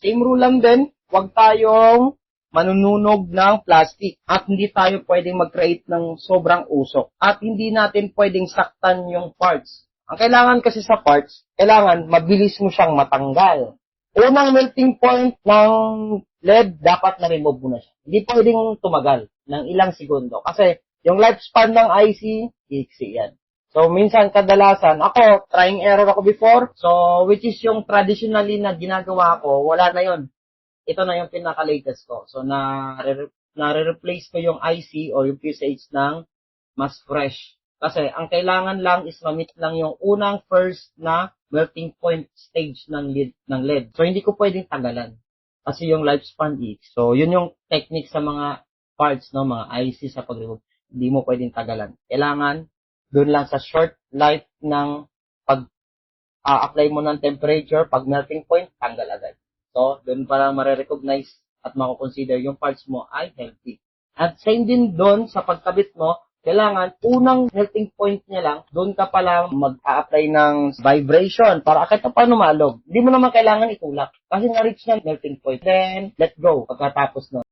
Same rule lang din, huwag tayong manununog ng plastic at hindi tayo pwedeng mag-create ng sobrang usok at hindi natin pwedeng saktan yung parts. Ang kailangan kasi sa parts, kailangan mabilis mo siyang matanggal. Unang melting point ng LED, dapat na-remove mo na siya. Hindi pwedeng tumagal ng ilang segundo kasi yung lifespan ng IC, iksi yan. So, minsan, kadalasan, ako, trying error ako before, so, which is yung traditionally na ginagawa ko, wala na yon. Ito na yung pinaka-latest ko. So, na-replace ko yung IC o yung fuse ng mas fresh. Kasi, ang kailangan lang is ma-meet lang yung unang first na melting point stage ng LED. So, hindi ko pwedeng tagalan. Kasi yung lifespan is. So, yun yung technique sa mga parts, no, mga IC sa pag-remove. Hindi mo pwedeng tagalan. Kailangan, doon lang sa short life ng pag-apply mo ng temperature, pag melting point, tanggal agad. So, doon pa lang marirecognize at mako-consider yung parts mo ay healthy. At same din doon sa pagkabit mo, kailangan unang melting point niya lang, doon ka pa lang mag-a-apply ng vibration para kahit paano malog. Hindi mo naman kailangan itulak kasi na-reach na melting point. Then, let go pagkatapos nun.